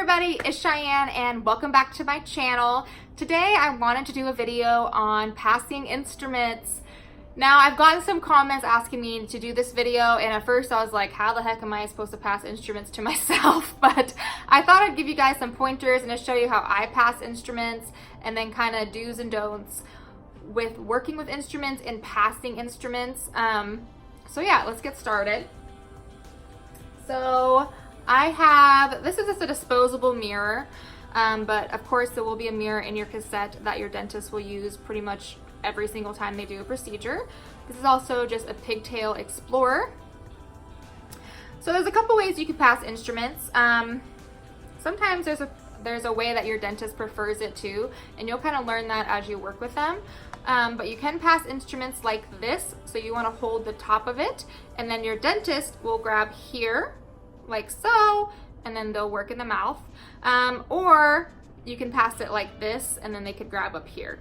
everybody, it's Cheyenne and welcome back to my channel. Today I wanted to do a video on passing instruments. Now I've gotten some comments asking me to do this video, and at first I was like, how the heck am I supposed to pass instruments to myself? But I thought I'd give you guys some pointers and to show you how I pass instruments and then kind of do's and don'ts with working with instruments and passing instruments. So yeah, let's get started. So this is just a disposable mirror, but of course there will be a mirror in your cassette that your dentist will use pretty much every single time they do a procedure. This is also just a pigtail explorer. So there's a couple ways you can pass instruments. Sometimes there's a way that your dentist prefers it too, and you'll kind of learn that as you work with them. But you can pass instruments like this, so you want to hold the top of it, and then your dentist will grab here, like so, and then they'll work in the mouth. Or you can pass it like this, and then they could grab up here.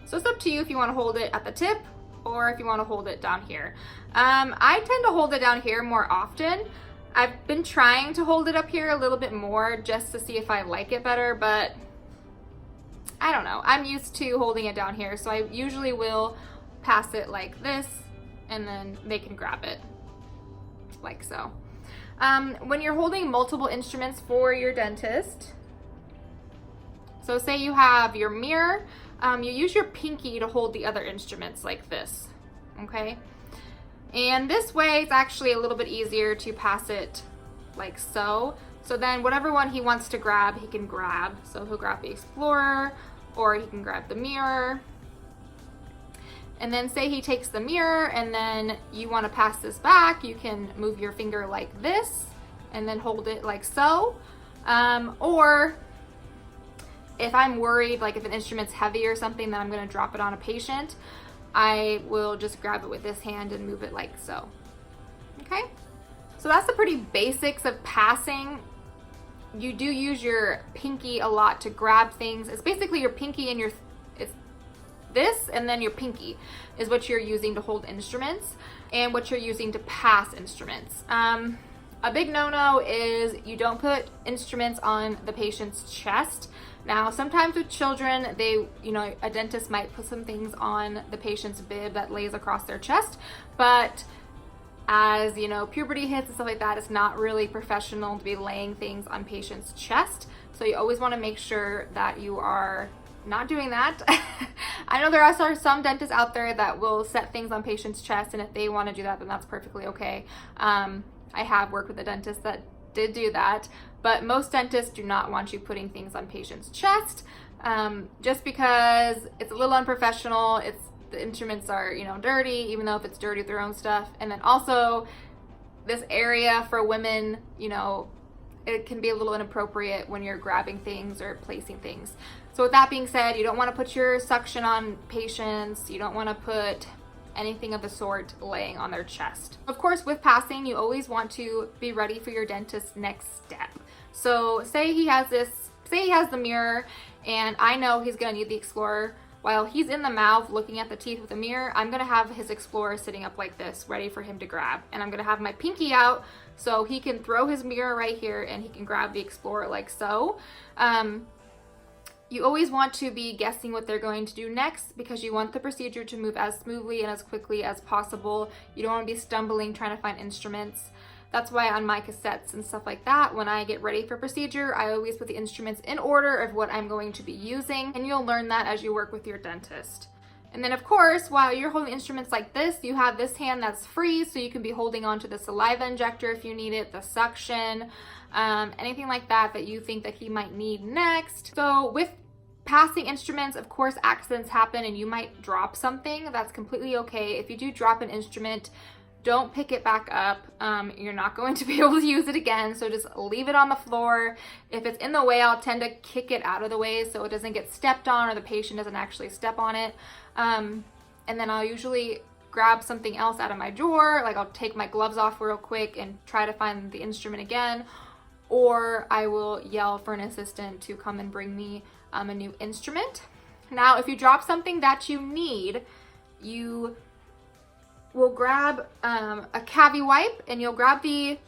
So it's up to you if you want to hold it at the tip, or if you want to hold it down here. I tend to hold it down here more often. I've been trying to hold it up here a little bit more just to see if I like it better, but I don't know. I'm used to holding it down here, so I usually will pass it like this, and then they can grab it like so. When you're holding multiple instruments for your dentist, so say you have your mirror, you use your pinky to hold the other instruments like this, okay? And this way it's actually a little bit easier to pass it like so. So then whatever one he wants to grab, he can grab. So he'll grab the Explorer, or he can grab the mirror. And then say he takes the mirror and then you want to pass this back, you can move your finger like this and then hold it like so. Or if I'm worried, like if an instrument's heavy or something, that I'm going to drop it on a patient, I will just grab it with this hand and move it like so. Okay? So that's the pretty basics of passing. You do use your pinky a lot to grab things. It's basically your pinky and it's this, and then your pinky is what you're using to hold instruments and what you're using to pass instruments. A big no-no is you don't put instruments on the patient's chest. Now, sometimes with children, a dentist might put some things on the patient's bib that lays across their chest, but as puberty hits and stuff like that, it's not really professional to be laying things on patients' chest. So you always want to make sure that you are not doing that. I know there are some dentists out there that will set things on patients' chest, and if they want to do that, then that's perfectly okay. I have worked with a dentist that did do that, but most dentists do not want you putting things on patients' chest, just because it's a little unprofessional. The instruments are, dirty, even though if it's dirty with their own stuff. And then also this area for women, it can be a little inappropriate when you're grabbing things or placing things. So with that being said, you don't want to put your suction on patients. You don't want to put anything of the sort laying on their chest. Of course, with passing, you always want to be ready for your dentist's next step. So say he has the mirror, and I know he's going to need the Explorer. While he's in the mouth looking at the teeth with the mirror, I'm going to have his Explorer sitting up like this, ready for him to grab. And I'm going to have my pinky out so he can throw his mirror right here and he can grab the Explorer like so. You always want to be guessing what they're going to do next, because you want the procedure to move as smoothly and as quickly as possible. You don't want to be stumbling trying to find instruments. That's why on my cassettes and stuff like that, when I get ready for procedure, I always put the instruments in order of what I'm going to be using, and you'll learn that as you work with your dentist. And then of course, while you're holding instruments like this, you have this hand that's free, so you can be holding onto the saliva injector if you need it, the suction, anything like that you think that he might need next. So with passing instruments, of course, accidents happen and you might drop something. That's completely okay. If you do drop an instrument, don't pick it back up. You're not going to be able to use it again, so just leave it on the floor. If it's in the way, I'll tend to kick it out of the way so it doesn't get stepped on or the patient doesn't actually step on it. And then I'll usually grab something else out of my drawer, like I'll take my gloves off real quick and try to find the instrument again, or I will yell for an assistant to come and bring me a new instrument. Now, if you drop something that you need, you will grab a cavi wipe, and you'll grab the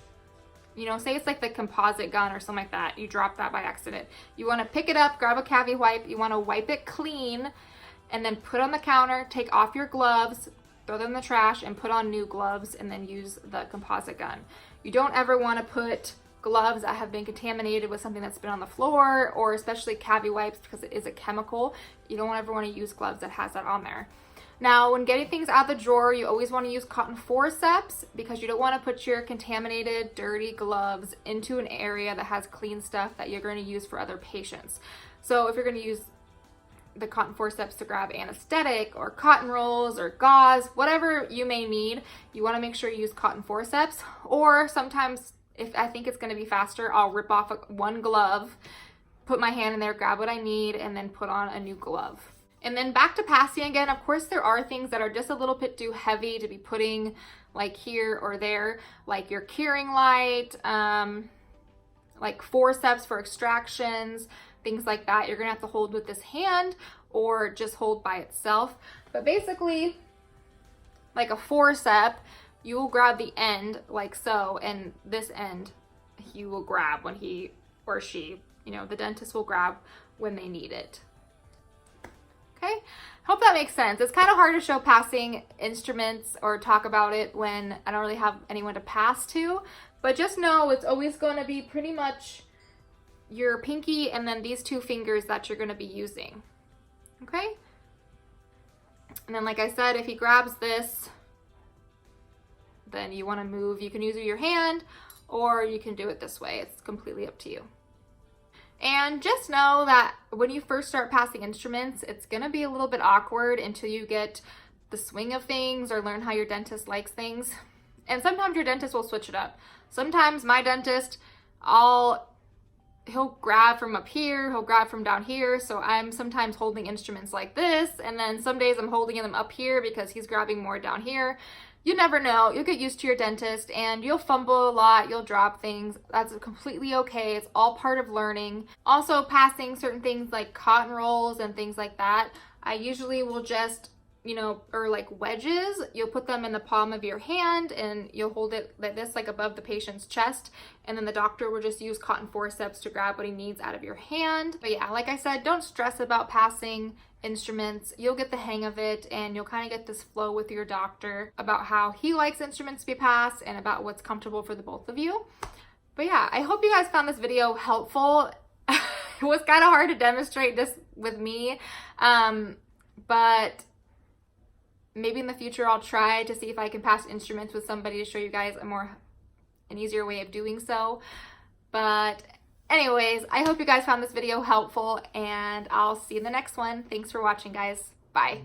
you know, say it's like the composite gun or something like that, you drop that by accident. You want to pick it up, grab a cavi wipe, you want to wipe it clean, and then put on the counter, take off your gloves, throw them in the trash, and put on new gloves, and then use the composite gun. You don't ever want to put gloves that have been contaminated with something that's been on the floor, or especially cavi wipes, because it is a chemical. You don't ever want to use gloves that has that on there. Now, when getting things out of the drawer, you always want to use cotton forceps, because you don't want to put your contaminated, dirty gloves into an area that has clean stuff that you're going to use for other patients. So if you're going to use the cotton forceps to grab anesthetic or cotton rolls or gauze, whatever you may need, you want to make sure you use cotton forceps. Or sometimes, if I think it's going to be faster, I'll rip off one glove, put my hand in there, grab what I need, and then put on a new glove. And then back to passing again. Of course, there are things that are just a little bit too heavy to be putting like here or there, like your curing light, like forceps for extractions, things like that. You're gonna have to hold with this hand or just hold by itself. But basically, like a forcep, you will grab the end like so, and this end you will grab when he or she, you know, the dentist will grab when they need it. Okay, hope that makes sense. It's kind of hard to show passing instruments or talk about it when I don't really have anyone to pass to, but just know it's always going to be pretty much your pinky and then these two fingers that you're going to be using. Okay, and then like I said, if he grabs this, then you want to move. You can use your hand or you can do it this way. It's completely up to you. And just know that when you first start passing instruments, it's gonna be a little bit awkward until you get the swing of things or learn how your dentist likes things. And sometimes your dentist will switch it up. Sometimes my dentist, he'll grab from up here, he'll grab from down here. So I'm sometimes holding instruments like this, and then some days I'm holding them up here because he's grabbing more down here. You never know. You'll get used to your dentist and you'll fumble a lot, you'll drop things. That's completely okay. It's all part of learning. Also, passing certain things like cotton rolls and things like that, I usually will just, you know, or like wedges, you'll put them in the palm of your hand and you'll hold it like this, like above the patient's chest, and then the doctor will just use cotton forceps to grab what he needs out of your hand. But yeah, like I said, don't stress about passing instruments. You'll get the hang of it and you'll kind of get this flow with your doctor about how he likes instruments to be passed and about what's comfortable for the both of you. But yeah, I hope you guys found this video helpful. It was kind of hard to demonstrate this with me, but maybe in the future I'll try to see if I can pass instruments with somebody to show you guys an easier way of doing so. But anyways, I hope you guys found this video helpful and I'll see you in the next one. Thanks for watching, guys. Bye.